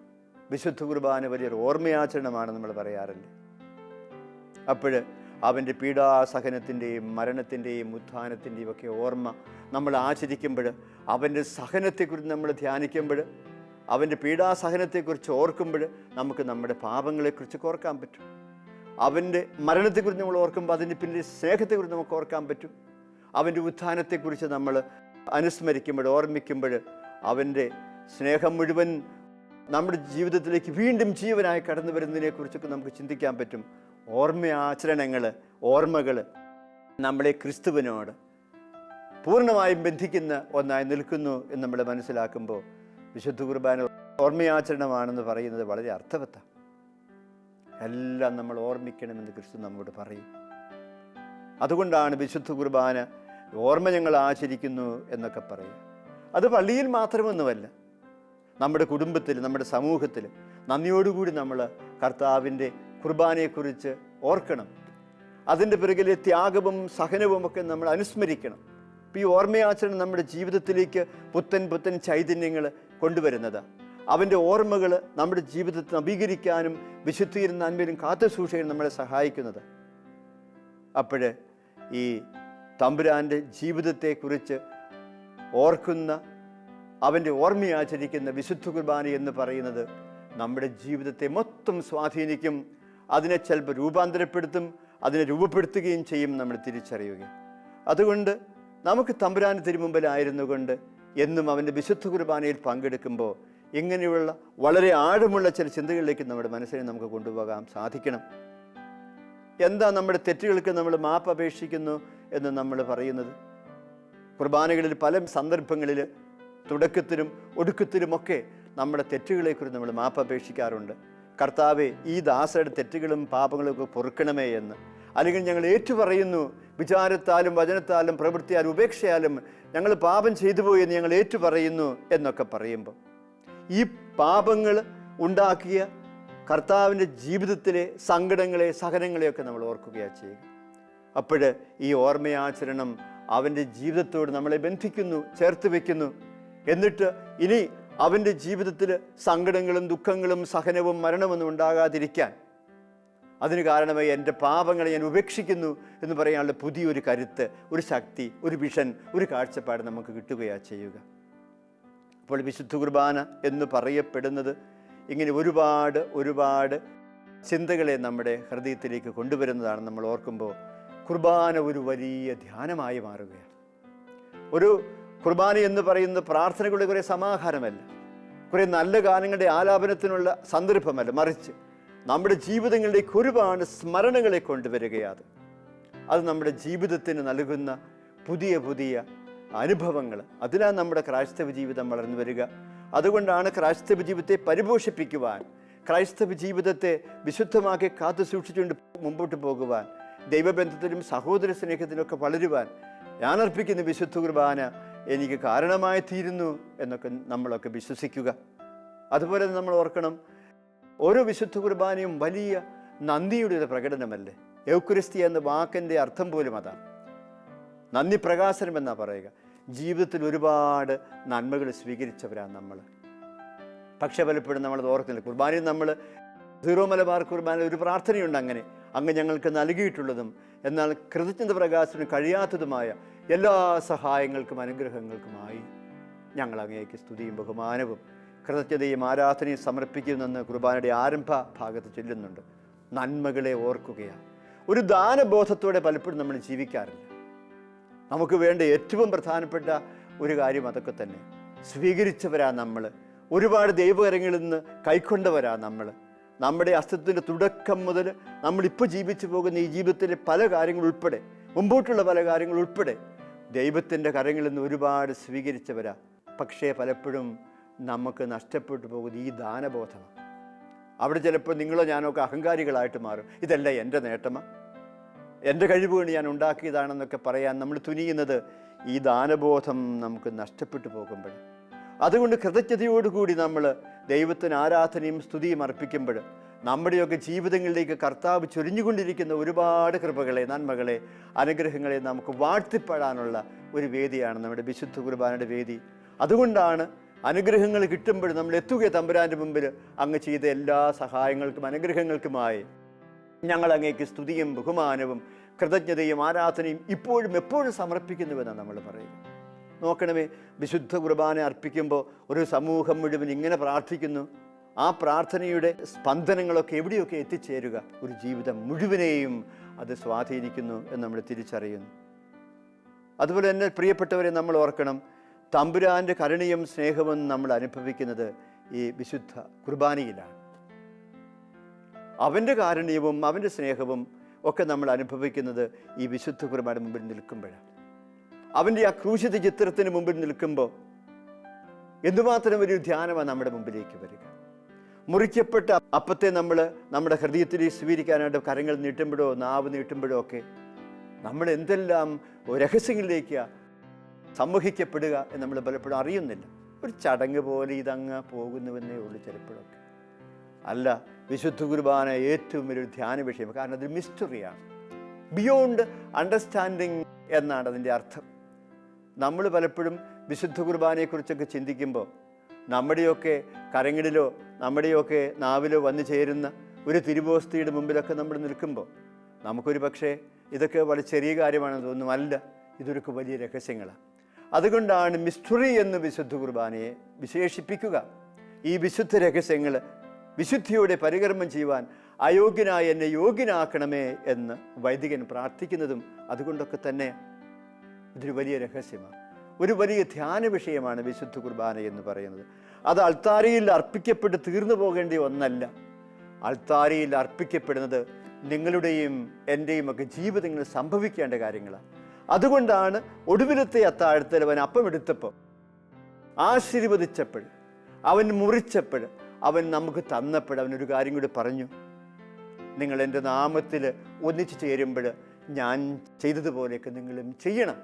വിശുദ്ധ കുർബാന വലിയൊരു ഓർമ്മയാചരണമാണ് നമ്മൾ പറയാറില്ലേ. അപ്പോൾ അവൻ്റെ പീഡാസഹനത്തിൻ്റെയും മരണത്തിൻ്റെയും ഉത്ഥാനത്തിൻ്റെയും ഒക്കെ ഓർമ്മ നമ്മൾ ആചരിക്കുമ്പോൾ, അവൻ്റെ സഹനത്തെക്കുറിച്ച് നമ്മൾ ധ്യാനിക്കുമ്പോൾ, അവൻ്റെ പീഡാസഹനത്തെക്കുറിച്ച് ഓർക്കുമ്പോൾ നമുക്ക് നമ്മുടെ പാപങ്ങളെക്കുറിച്ച് ഓർക്കാൻ പറ്റും. അവൻ്റെ മരണത്തെക്കുറിച്ച് നമ്മൾ ഓർക്കുമ്പോൾ അതിൻ്റെ പിന്നിൽ സ്നേഹത്തെക്കുറിച്ച് നമുക്ക് ഓർക്കാൻ പറ്റും. അവൻ്റെ ഉത്ഥാനത്തെക്കുറിച്ച് നമ്മൾ അനുസ്മരിക്കുമ്പോൾ, ഓർമ്മിക്കുമ്പോൾ അവൻ്റെ സ്നേഹം മുഴുവൻ നമ്മുടെ ജീവിതത്തിലേക്ക് വീണ്ടും ജീവനായി കടന്നു വരുന്നതിനെക്കുറിച്ചൊക്കെ നമുക്ക് ചിന്തിക്കാൻ പറ്റും. ഓർമ്മയാചരണങ്ങൾ, ഓർമ്മകൾ നമ്മളെ ക്രിസ്തുവിനോട് പൂർണ്ണമായും ബന്ധിക്കുന്ന ഒന്നായി നിൽക്കുന്നു എന്ന് നമ്മൾ മനസ്സിലാക്കുമ്പോൾ വിശുദ്ധ കുർബാന ഓർമ്മയാചരണമാണെന്ന് പറയുന്നത് വളരെ അർത്ഥവത്താണ്. എല്ലാം നമ്മൾ ഓർമ്മിക്കണമെന്ന് ക്രിസ്തു നമ്മോട് പറയും. അതുകൊണ്ടാണ് വിശുദ്ധ കുർബാന ഓർമ്മ ഞങ്ങൾ ആചരിക്കുന്നു എന്നൊക്കെ പറയുക. അത് പള്ളിയിൽ മാത്രമൊന്നുമല്ല, നമ്മുടെ കുടുംബത്തിൽ, നമ്മുടെ സമൂഹത്തിൽ നന്ദിയോടുകൂടി നമ്മൾ കർത്താവിൻ്റെ കുർബാനയെക്കുറിച്ച് ഓർക്കണം. അതിൻ്റെ പിറകിലെ ത്യാഗവും സഹനവും ഒക്കെ നമ്മൾ അനുസ്മരിക്കണം. ഈ ഓർമ്മയാചരണം നമ്മുടെ ജീവിതത്തിലേക്ക് പുത്തൻ പുത്തൻ ചൈതന്യങ്ങൾ കൊണ്ടുവരുന്നത്, അവൻ്റെ ഓർമ്മകൾ നമ്മുടെ ജീവിതത്തെ നവീകരിക്കാനും വിശുദ്ധിയിലും നന്മയിലും കാത്തു സൂക്ഷിക്കാൻ നമ്മളെ സഹായിക്കുന്നത്. അപ്പോൾ ഈ തമ്പുരാൻ്റെ ജീവിതത്തെക്കുറിച്ച് ഓർക്കുന്ന, അവൻ്റെ ഓർമ്മയാചരിക്കുന്ന വിശുദ്ധ കുർബാന എന്ന് പറയുന്നത് നമ്മുടെ ജീവിതത്തെ മൊത്തം സ്വാധീനിക്കും. അതിനെ ചിലപ്പോൾ രൂപാന്തരപ്പെടുത്തും, അതിനെ രൂപപ്പെടുത്തുകയും ചെയ്യും നമ്മൾ തിരിച്ചറിയുക. അതുകൊണ്ട് നമുക്ക് തമ്പുരാന് തിരുമുമ്പിലായിരുന്നു കൊണ്ട് എന്നും അവൻ്റെ വിശുദ്ധ കുർബാനയിൽ പങ്കെടുക്കുമ്പോൾ ഇങ്ങനെയുള്ള വളരെ ആഴമുള്ള ചില ചിന്തകളിലേക്ക് നമ്മുടെ മനസ്സിനെ നമുക്ക് കൊണ്ടുപോകാൻ സാധിക്കണം. എന്താ നമ്മുടെ തെറ്റുകൾക്ക് നമ്മൾ മാപ്പ് അപേക്ഷിക്കുന്നു എന്ന് നമ്മൾ പറയുന്നത്? കുർബാനകളിൽ പല സന്ദർഭങ്ങളിൽ തുടക്കത്തിലും ഒടുക്കത്തിലുമൊക്കെ നമ്മുടെ തെറ്റുകളെക്കുറിച്ച് നമ്മൾ മാപ്പ് അപേക്ഷിക്കാറുണ്ട്. കർത്താവെ, ഈ ദാസരുടെ തെറ്റുകളും പാപങ്ങളും ഒക്കെ പൊറുക്കണമേ എന്ന്. അല്ലെങ്കിൽ ഞങ്ങൾ ഏറ്റുപറയുന്നു, വിചാരത്താലും വചനത്താലും പ്രവൃത്തിയാലും ഉപേക്ഷയാലും ഞങ്ങൾ പാപം ചെയ്തു പോയി എന്ന് ഞങ്ങൾ ഏറ്റുപറയുന്നു എന്നൊക്കെ പറയുമ്പോൾ ഈ പാപങ്ങൾ ഉണ്ടാക്കിയ കർത്താവിൻ്റെ ജീവിതത്തിലെ സങ്കടങ്ങളെ, സഹനങ്ങളെയൊക്കെ നമ്മൾ ഓർക്കുകയാണ് ചെയ്യുക. അപ്പോൾ ഈ ഓർമ്മയാചരണം അവൻ്റെ ജീവിതത്തോട് നമ്മളെ ബന്ധിക്കുന്നു, ചേർത്ത് വയ്ക്കുന്നു. എന്നിട്ട് ഇനി അവൻ്റെ ജീവിതത്തിൽ സങ്കടങ്ങളും ദുഃഖങ്ങളും സഹനവും മരണമൊന്നും ഉണ്ടാകാതിരിക്കാൻ, അതിന് കാരണമായി എൻ്റെ പാപങ്ങളെ ഞാൻ ഉപേക്ഷിക്കുന്നു എന്ന് പറയാനുള്ള പുതിയൊരു കരുത്ത്, ഒരു ശക്തി, ഒരു വിഷൻ, ഒരു കാഴ്ചപ്പാട് നമുക്ക് കിട്ടുകയാണ് ചെയ്യുക. അപ്പോൾ വിശുദ്ധ കുർബാന എന്ന് പറയപ്പെടുന്നത് ഇങ്ങനെ ഒരുപാട് ചിന്തകളെ നമ്മുടെ ഹൃദയത്തിലേക്ക് കൊണ്ടുവരുന്നതാണ്. നമ്മൾ ഓർക്കുമ്പോൾ കുർബാന ഒരു വലിയ ധ്യാനമായി മാറുകയാണ്. ഒരു കുർബാന എന്ന് പറയുന്നത് പ്രാർത്ഥനകളുടെ കുറേ സമാഹാരമല്ല, കുറേ നല്ല ഗാനങ്ങളുടെ ആലാപനത്തിനുള്ള സന്ദർഭമല്ല, മറിച്ച് നമ്മുടെ ജീവിതങ്ങളിലേക്ക് ഒരുപാട് സ്മരണകളെ കൊണ്ടുവരികയാണ്. അത് നമ്മുടെ ജീവിതത്തിന് നൽകുന്ന പുതിയ പുതിയ അനുഭവങ്ങൾ, അതിലാണ് നമ്മുടെ ക്രൈസ്തവ ജീവിതം വളർന്നു വരിക. അതുകൊണ്ടാണ് ക്രൈസ്തവ ജീവിതത്തെ പരിപോഷിപ്പിക്കുവാൻ, ക്രൈസ്തവ ജീവിതത്തെ വിശുദ്ധമാക്കി കാത്തു സൂക്ഷിച്ചുകൊണ്ട് മുമ്പോട്ട് പോകുവാൻ, ദൈവബന്ധത്തിലും സഹോദര സ്നേഹത്തിലൊക്കെ വളരുവാൻ ഞാൻ അർപ്പിക്കുന്ന വിശുദ്ധ കുർബാന എനിക്ക് കാരണമായി തീരുന്നു എന്നൊക്കെ നമ്മളൊക്കെ വിശ്വസിക്കുക. അതുപോലെ നമ്മൾ ഓർക്കണം, ഓരോ വിശുദ്ധ കുർബാനയും വലിയ നന്ദിയുടെ ഒരു പ്രകടനമല്ലേ. യൗക്രിസ്തി എന്ന വാക്കിൻ്റെ അർത്ഥം പോലും അതാണ്, നന്ദി പ്രകാശനം എന്നാ പറയുക. ജീവിതത്തിൽ ഒരുപാട് നന്മകൾ സ്വീകരിച്ചവരാണ് നമ്മൾ. പക്ഷെ പലപ്പോഴും നമ്മളത് ഓർക്കുന്നില്ല. കുർബാനയിൽ നമ്മൾ സീറോ മലബാർ കുർബാനയിൽ ഒരു പ്രാർത്ഥനയുണ്ട്, അങ്ങനെ അങ്ങ് ഞങ്ങൾക്ക് നൽകിയിട്ടുള്ളതും എന്നാൽ കൃതജ്ഞത പ്രകാശനം കഴിയാത്തതുമായ എല്ലാ സഹായങ്ങൾക്കും അനുഗ്രഹങ്ങൾക്കുമായി ഞങ്ങൾ അങ്ങേക്ക് സ്തുതിയും ബഹുമാനവും കൃതജ്ഞതയും ആരാധനയും സമർപ്പിക്കുമെന്ന് കുർബാനയുടെ ആരംഭ ഭാഗത്ത് ചൊല്ലുന്നുണ്ട്. നന്മകളെ ഓർക്കുകയാണ്. ഒരു ദാനബോധത്തോടെ പലപ്പോഴും നമ്മൾ ജീവിക്കാറില്ല. നമുക്ക് വേണ്ട ഏറ്റവും പ്രധാനപ്പെട്ട ഒരു കാര്യം അതൊക്കെ തന്നെ. സ്വീകരിച്ചവരാ നമ്മൾ, ഒരുപാട് ദൈവകരങ്ങളിൽ നിന്ന് കൈക്കൊണ്ടവരാ നമ്മൾ. നമ്മുടെ അസ്തിത്വത്തിൻ്റെ തുടക്കം മുതൽ നമ്മളിപ്പോൾ ജീവിച്ചു പോകുന്ന ഈ ജീവിതത്തിലെ പല കാര്യങ്ങൾ ഉൾപ്പെടെ, മുമ്പോട്ടുള്ള പല കാര്യങ്ങൾ ഉൾപ്പെടെ ദൈവത്തിൻ്റെ കരങ്ങളിൽ നിന്ന് ഒരുപാട് സ്വീകരിച്ചവരാ. പക്ഷേ പലപ്പോഴും നമുക്ക് നഷ്ടപ്പെട്ടു പോകുന്ന ഈ ദാനബോധമാണ്. അവിടെ ചിലപ്പോൾ നിങ്ങളോ ഞാനൊക്കെ അഹങ്കാരികളായിട്ട് മാറും. ഇതല്ല എൻ്റെ നേട്ടമാണ്, എൻ്റെ കഴിവുകൊണ്ട് ഞാൻ ഉണ്ടാക്കിയതാണെന്നൊക്കെ പറയാൻ നമ്മൾ തുനിയുന്നത് ഈ ദാനബോധം നമുക്ക് നഷ്ടപ്പെട്ടു പോകുമ്പോൾ. അതുകൊണ്ട് കൃതജ്ഞതയോടുകൂടി നമ്മൾ ദൈവത്തിന് ആരാധനയും സ്തുതിയും അർപ്പിക്കുമ്പോൾ നമ്മുടെയൊക്കെ ജീവിതങ്ങളിലേക്ക് കർത്താവ് ചൊരിഞ്ഞുകൊണ്ടിരിക്കുന്ന ഒരുപാട് കൃപകളെ, നന്മകളെ, അനുഗ്രഹങ്ങളെ നമുക്ക് വാഴ്ത്തിപ്പാടാനുള്ള ഒരു വേദിയാണ് നമ്മുടെ വിശുദ്ധ കുർബാനയുടെ വേദി. അതുകൊണ്ടാണ് അനുഗ്രഹങ്ങൾ കിട്ടുമ്പോൾ നമ്മൾ എത്തുക തമ്പുരാൻ്റെ മുമ്പിൽ അങ്ങ് ചെയ്ത എല്ലാ സഹായങ്ങൾക്കും അനുഗ്രഹങ്ങൾക്കുമായി ഞങ്ങൾ അങ്ങേക്ക് സ്തുതിയും ബഹുമാനവും കൃതജ്ഞതയും ആരാധനയും ഇപ്പോഴും എപ്പോഴും സമർപ്പിക്കുന്നുവെന്നാണ് നമ്മൾ പറയുന്നത്. നോക്കണമേ, വിശുദ്ധ കുർബാന അർപ്പിക്കുമ്പോൾ ഒരു സമൂഹം മുഴുവൻ ഇങ്ങനെ പ്രാർത്ഥിക്കുന്നു. ആ പ്രാർത്ഥനയുടെ സ്പന്ദനങ്ങളൊക്കെ എവിടെയൊക്കെ എത്തിച്ചേരുക, ഒരു ജീവിതം മുഴുവനെയും അത് സ്വാധീനിക്കുന്നു എന്ന് നമ്മൾ തിരിച്ചറിയുന്നു. അതുപോലെ തന്നെ പ്രിയപ്പെട്ടവരെ, നമ്മൾ ഓർക്കണം, തമ്പുരാൻ്റെ കരുണയും സ്നേഹവും നമ്മൾ അനുഭവിക്കുന്നത് ഈ വിശുദ്ധ കുർബാനയിലാണ്. അവൻ്റെ കാരുണ്യവും അവൻ്റെ സ്നേഹവും ഒക്കെ നമ്മൾ അനുഭവിക്കുന്നത് ഈ വിശുദ്ധ കുർബാനയുടെ മുമ്പിൽ നിൽക്കുമ്പോഴാണ്. അവൻ്റെ ആ ക്രൂശിത ചിത്രത്തിന് മുമ്പിൽ നിൽക്കുമ്പോൾ എന്തുമാത്രം ഒരു ധ്യാനമാണ് നമ്മുടെ മുമ്പിലേക്ക് വരിക. മുറിക്കപ്പെട്ട അപ്പത്തെ നമ്മൾ നമ്മുടെ ഹൃദയത്തിൽ സ്വീകരിക്കാനായിട്ട് കരങ്ങൾ നീട്ടുമ്പോഴോ നാവ് നീട്ടുമ്പോഴോ ഒക്കെ നമ്മൾ എന്തെല്ലാം രഹസ്യങ്ങളിലേക്ക് സംവഹിക്കപ്പെടുക എന്ന് നമ്മൾ പലപ്പോഴും അറിയുന്നില്ല. ഒരു ചടങ്ങ് പോലെ ഇതങ്ങ് പോകുന്നുവെന്നേ ഉള്ളൂ ചിലപ്പോഴൊക്കെ. അല്ല, വിശുദ്ധ കുർബാന ഏറ്റവും വലിയൊരു ധ്യാന വിഷയം. കാരണം അതൊരു മിസ്റ്ററിയാണ്. ബിയോണ്ട് അണ്ടർസ്റ്റാൻഡിങ് എന്നാണ് അതിൻ്റെ അർത്ഥം. നമ്മൾ പലപ്പോഴും വിശുദ്ധ കുർബാനയെക്കുറിച്ചൊക്കെ ചിന്തിക്കുമ്പോൾ നമ്മുടെയൊക്കെ കരങ്ങളിലോ നമ്മുടെയൊക്കെ നാവിലോ വന്നു ചേരുന്ന ഒരു തിരുവോസ്തിയുടെ മുമ്പിലൊക്കെ നമ്മൾ നിൽക്കുമ്പോൾ നമുക്കൊരു പക്ഷേ ഇതൊക്കെ വളരെ ചെറിയ കാര്യമാണെന്ന് തോന്നും. അല്ല, ഇതൊക്കെ വലിയ രഹസ്യങ്ങളാണ്. അതുകൊണ്ടാണ് മിസ്റ്ററി എന്ന് വിശുദ്ധ കുർബാനയെ വിശേഷിപ്പിക്കുക. ഈ വിശുദ്ധ രഹസ്യങ്ങൾ വിശുദ്ധിയോടെ പരികർമ്മം ചെയ്യുവാൻ അയോഗ്യനായ എന്നെ യോഗ്യനാക്കണമേ എന്ന് വൈദികൻ പ്രാർത്ഥിക്കുന്നതും അതുകൊണ്ടൊക്കെ തന്നെ ഇതൊരു വലിയ രഹസ്യമാണ്. ഒരു വലിയ ധ്യാന വിഷയമാണ് വിശുദ്ധ കുർബാന എന്ന് പറയുന്നത്. അത് അൾത്താരയിൽ അർപ്പിക്കപ്പെട്ട് തീർന്നു പോകേണ്ട ഒന്നല്ല. അൾത്താരയിൽ അർപ്പിക്കപ്പെടുന്നത് നിങ്ങളുടെയും എൻ്റെയും ഒക്കെ ജീവിതങ്ങളിൽ സംഭവിക്കേണ്ട കാര്യങ്ങളാണ്. അതുകൊണ്ടാണ് ഒടുവിലത്തെ അത്താഴത്തിൽ അവൻ അപ്പം എടുത്തപ്പോൾ ആശീർവദിച്ചപ്പോൾ അവൻ മുറിച്ചപ്പോൾ അവൻ നമുക്ക് തന്നപ്പോൾ അവനൊരു കാര്യം കൂടി പറഞ്ഞു. നിങ്ങൾ എൻ്റെ നാമത്തിൽ ഒന്നിച്ചു ചേരുമ്പോൾ ഞാൻ ചെയ്തതുപോലെയൊക്കെ നിങ്ങളും ചെയ്യണം.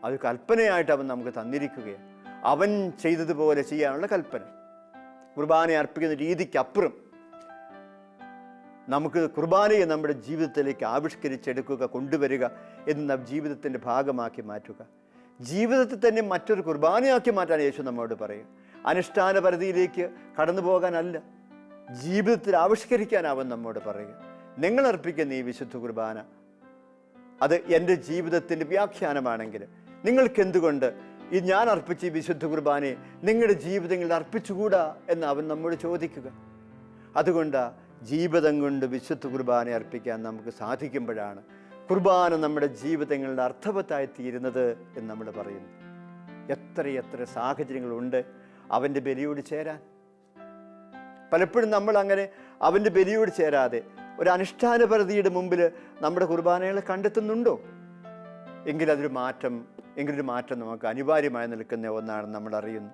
അത് കൽപ്പനയായിട്ട് അവൻ നമുക്ക് തന്നിരിക്കുകയാണ്. അവൻ ചെയ്തതുപോലെ ചെയ്യാനുള്ള കൽപ്പന. കുർബാന അർപ്പിക്കുന്ന രീതിക്കപ്പുറം നമുക്ക് കുർബാനയെ നമ്മുടെ ജീവിതത്തിലേക്ക് ആവിഷ്കരിച്ചെടുക്കുക, കൊണ്ടുവരിക എന്ന ജീവിതത്തിൻ്റെ ഭാഗമാക്കി മാറ്റുക. ജീവിതത്തിൽ തന്നെ മറ്റൊരു കുർബാനയാക്കി മാറ്റാൻ യേശു നമ്മോട് പറയും. അനുഷ്ഠാന പരിധിയിലേക്ക് കടന്നു പോകാനല്ല, ജീവിതത്തിൽ ആവിഷ്കരിക്കാനാവും നമ്മോട് പറയുക. നിങ്ങൾ അർപ്പിക്കുന്ന ഈ വിശുദ്ധ കുർബാന അത് എൻ്റെ ജീവിതത്തിൻ്റെ വ്യാഖ്യാനമാണെങ്കിൽ നിങ്ങൾക്കെന്തുകൊണ്ട് ഈ ഞാൻ അർപ്പിച്ച ഈ വിശുദ്ധ കുർബാനയെ നിങ്ങളുടെ ജീവിതങ്ങളിൽ അർപ്പിച്ചുകൂടാ എന്ന് അവൻ നമ്മോട് ചോദിക്കുക. അതുകൊണ്ട് ജീവിതം കൊണ്ട് വിശുദ്ധ കുർബാന അർപ്പിക്കാൻ നമുക്ക് സാധിക്കുമ്പോഴാണ് കുർബാന നമ്മുടെ ജീവിതങ്ങളിൽ അർത്ഥവത്തായി തീരുന്നത് എന്ന് നമ്മൾ പറയുന്നു. എത്രയെത്ര സാഹചര്യങ്ങളുണ്ട് അവൻ്റെ ബലിയോട് ചേരാൻ. പലപ്പോഴും നമ്മൾ അങ്ങനെ അവൻ്റെ ബലിയോട് ചേരാതെ ഒരു അനുഷ്ഠാന പരിധിയുടെ മുമ്പിൽ നമ്മുടെ കുർബാനകളെ കണ്ടെത്തുന്നുണ്ടോ? എങ്കിലൊരു മാറ്റം നമുക്ക് അനിവാര്യമായി നിൽക്കുന്ന ഒന്നാണെന്ന് നമ്മൾ അറിയുന്നു.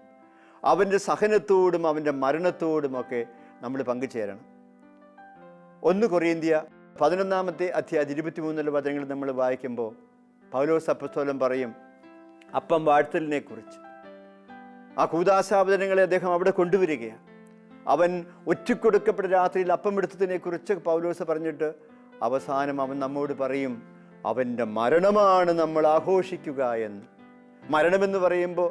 അവൻ്റെ സഹനത്തോടും അവൻ്റെ മരണത്തോടുമൊക്കെ നമ്മൾ പങ്കുചേരണം. 1 കൊറിന്ത്യർ 11 അധ്യായം 23 വചനങ്ങൾ നമ്മൾ വായിക്കുമ്പോൾ പൗലോസ് അപ്പോസ്തലൻ പറയും അപ്പം വാഴ്ത്തലിനെ കുറിച്ച്. ആ കൂദാശാവചനങ്ങളെ അദ്ദേഹം അവിടെ കൊണ്ടുവരികയാണ്. അവൻ ഒറ്റിക്കൊടുക്കപ്പെട്ട രാത്രിയിൽ അപ്പം എടുത്തതിനെ കുറിച്ച് പൗലോസ് പറഞ്ഞിട്ട് അവസാനം അവൻ നമ്മോട് പറയും അവൻ്റെ മരണമാണ് നമ്മൾ ആഘോഷിക്കുക എന്ന്. മരണമെന്ന് പറയുമ്പോൾ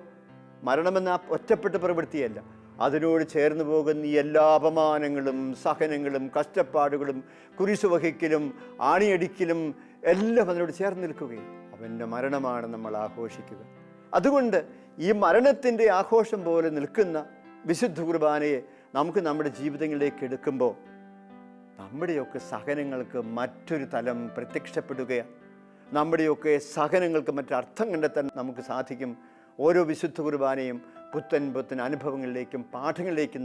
മരണമെന്ന ഒറ്റപ്പെട്ട പ്രവൃത്തിയല്ല, അതിനോട് ചേർന്ന് പോകുന്ന ഈ എല്ലാ അപമാനങ്ങളും സഹനങ്ങളും കഷ്ടപ്പാടുകളും കുരിശു വഹിക്കലും ആണിയടിക്കലും എല്ലാം അതിനോട് ചേർന്ന് നിൽക്കുകയും അവൻ്റെ മരണമാണ് നമ്മൾ ആഘോഷിക്കുക. അതുകൊണ്ട് ഈ മരണത്തിൻ്റെ ആഘോഷം പോലെ നിൽക്കുന്ന വിശുദ്ധ കുർബാനയെ നമുക്ക് നമ്മുടെ ജീവിതങ്ങളിലേക്ക് എടുക്കുമ്പോൾ നമ്മുടെയൊക്കെ സഹനങ്ങൾക്ക് മറ്റൊരു തലം പ്രത്യക്ഷപ്പെടുകയാണ്. നമ്മുടെയൊക്കെ സഹനങ്ങൾക്ക് മറ്റൊരർത്ഥം കണ്ടെത്താൻ നമുക്ക് സാധിക്കും. ഓരോ വിശുദ്ധ കുർബാനയും പുത്തൻ അനുഭവങ്ങളിലേക്കും പാഠങ്ങളിലേക്കും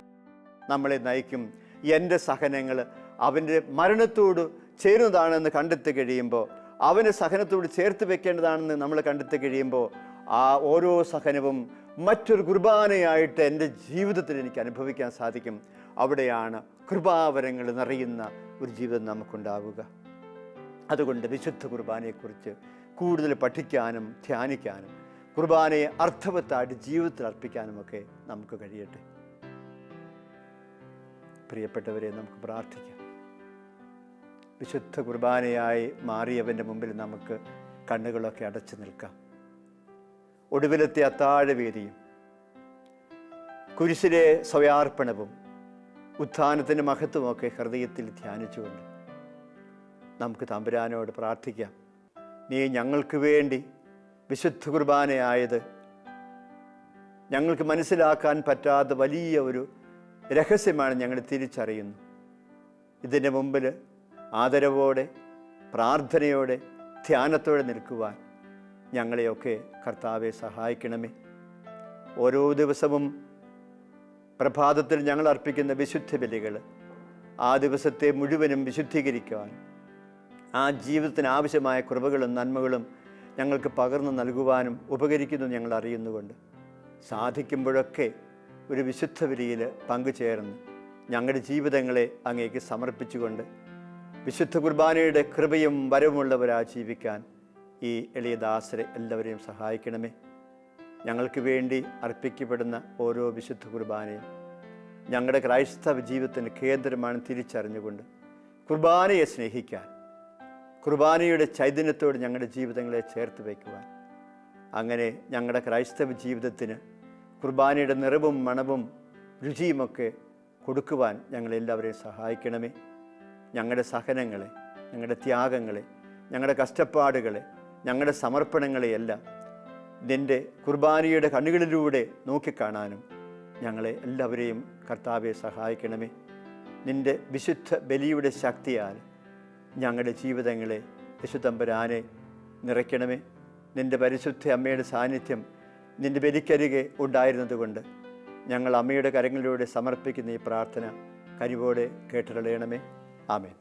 നമ്മളെ നയിക്കും. എൻ്റെ സഹനങ്ങൾ അവൻ്റെ മരണത്തോട് ചേരുന്നതാണെന്ന് കണ്ടെത്തി കഴിയുമ്പോൾ, അവൻ്റെ സഹനത്തോട് ചേർത്ത് വെക്കേണ്ടതാണെന്ന് നമ്മൾ കണ്ടെത്തി കഴിയുമ്പോൾ, ആ ഓരോ സഹനവും മറ്റൊരു കുർബാനയായിട്ട് എൻ്റെ ജീവിതത്തിൽ എനിക്ക് അനുഭവിക്കാൻ സാധിക്കും. അവിടെയാണ് കൃപാവരങ്ങൾ നിറയുന്ന ഒരു ജീവിതം നമുക്കുണ്ടാവുക. അതുകൊണ്ട് വിശുദ്ധ കുർബാനയെക്കുറിച്ച് കൂടുതൽ പഠിക്കാനും ധ്യാനിക്കാനും കുർബാനയെ അർത്ഥവത്തായിട്ട് ജീവിതത്തിൽ അർപ്പിക്കാനുമൊക്കെ നമുക്ക് കഴിയട്ടെ. പ്രിയപ്പെട്ടവരെ, നമുക്ക് പ്രാർത്ഥിക്കാം. വിശുദ്ധ കുർബാനയായി മാറിയവൻ്റെ മുമ്പിൽ നമുക്ക് കണ്ണുകളൊക്കെ അടച്ചു നിൽക്കാം. ഒടുവിലത്തെ അത്താഴവേദിയും കുരിശിലെ സ്വയാർപ്പണവും ഉത്ഥാനത്തിൻ്റെ മഹത്വമൊക്കെ ഹൃദയത്തിൽ ധ്യാനിച്ചുകൊണ്ട് നമുക്ക് തമ്പുരാനോട് പ്രാർത്ഥിക്കാം. നീ ഞങ്ങൾക്ക് വേണ്ടി വിശുദ്ധ കുർബാനയായത് ഞങ്ങൾക്ക് മനസ്സിലാക്കാൻ പറ്റാത്ത വലിയ ഒരു രഹസ്യമാണ് ഞങ്ങൾ തിരിച്ചറിയുന്നു. ഇതിൻ്റെ മുമ്പിൽ ആദരവോടെ പ്രാർത്ഥനയോടെ ധ്യാനത്തോടെ നിൽക്കുവാൻ ഞങ്ങളെയൊക്കെ കർത്താവെ സഹായിക്കണമേ. ഓരോ ദിവസവും പ്രഭാതത്തിൽ ഞങ്ങൾ അർപ്പിക്കുന്ന വിശുദ്ധ ബലികൾ ആ ദിവസത്തെ മുഴുവനും വിശുദ്ധീകരിക്കുവാൻ ആ ജീവിതത്തിന് ആവശ്യമായ കൃപകളും നന്മകളും ഞങ്ങൾക്ക് പകർന്നു നൽകുവാനും ഉപകരിക്കുന്നു ഞങ്ങൾ അറിയുന്നുകൊണ്ട് സാധിക്കുമ്പോഴൊക്കെ ഒരു വിശുദ്ധ ബലിയിൽ പങ്കുചേർന്ന് ഞങ്ങളുടെ ജീവിതങ്ങളെ അങ്ങേക്ക് സമർപ്പിച്ചുകൊണ്ട് വിശുദ്ധ കുർബാനയുടെ കൃപയും വരവുമുള്ളവരായി ജീവിക്കാൻ ഈ എളിയ ദാസരെ എല്ലാവരെയും സഹായിക്കണമേ. ഞങ്ങൾക്ക് വേണ്ടി അർപ്പിക്കപ്പെടുന്ന ഓരോ വിശുദ്ധ കുർബാനയും ഞങ്ങളുടെ ക്രൈസ്തവ ജീവിതത്തിന് കേന്ദ്രമാണ് തിരിച്ചറിഞ്ഞുകൊണ്ട് കുർബാനയെ സ്നേഹിക്കാൻ, കുർബാനയുടെ ചൈതന്യത്തോട് ഞങ്ങളുടെ ജീവിതങ്ങളെ ചേർത്ത് വയ്ക്കുവാൻ, അങ്ങനെ ഞങ്ങളുടെ ക്രൈസ്തവ ജീവിതത്തിന് കുർബാനയുടെ നിറവും മണവും രുചിയുമൊക്കെ കൊടുക്കുവാൻ ഞങ്ങളെല്ലാവരെയും സഹായിക്കണമേ. ഞങ്ങളുടെ സഹനങ്ങളെ, ഞങ്ങളുടെ ത്യാഗങ്ങളെ, ഞങ്ങളുടെ കഷ്ടപ്പാടുകളെ, ഞങ്ങളുടെ സമർപ്പണങ്ങളെയെല്ലാം നിൻ്റെ കുർബാനയുടെ കണ്ണുകളിലൂടെ നോക്കിക്കാണാനും ഞങ്ങളെ എല്ലാവരെയും കർത്താവെ സഹായിക്കണമേ. നിൻ്റെ വിശുദ്ധ ബലിയുടെ ശക്തിയാൽ ഞങ്ങളുടെ ജീവിതങ്ങളെ യേശുതമ്പുരാനെ നിറയ്ക്കണമേ. നിൻ്റെ പരിശുദ്ധ അമ്മയുടെ സാന്നിധ്യം നിൻ്റെ ബലിക്കരികെ ഉണ്ടായിരുന്നതുകൊണ്ട് ഞങ്ങൾ അമ്മയുടെ കരങ്ങളിലൂടെ സമർപ്പിക്കുന്ന ഈ പ്രാർത്ഥന കനിവോടെ കേട്ടറിയണമേ. ആമേൻ.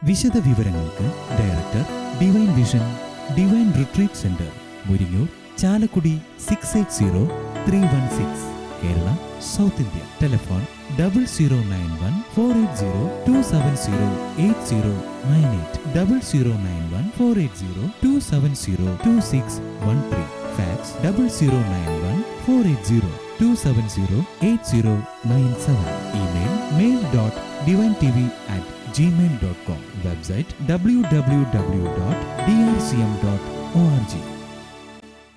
വിശദ വിവരങ്ങൾക്ക് director, divine vision, divine retreat centre, Muringoor, Chalakudy 680316, Kerala, south India. Telephone 0091 480 270 8098, 0091 480 270 2613, fax 0091 480 270 8097, email mail.divintv@gmail.com, website www.drcm.org.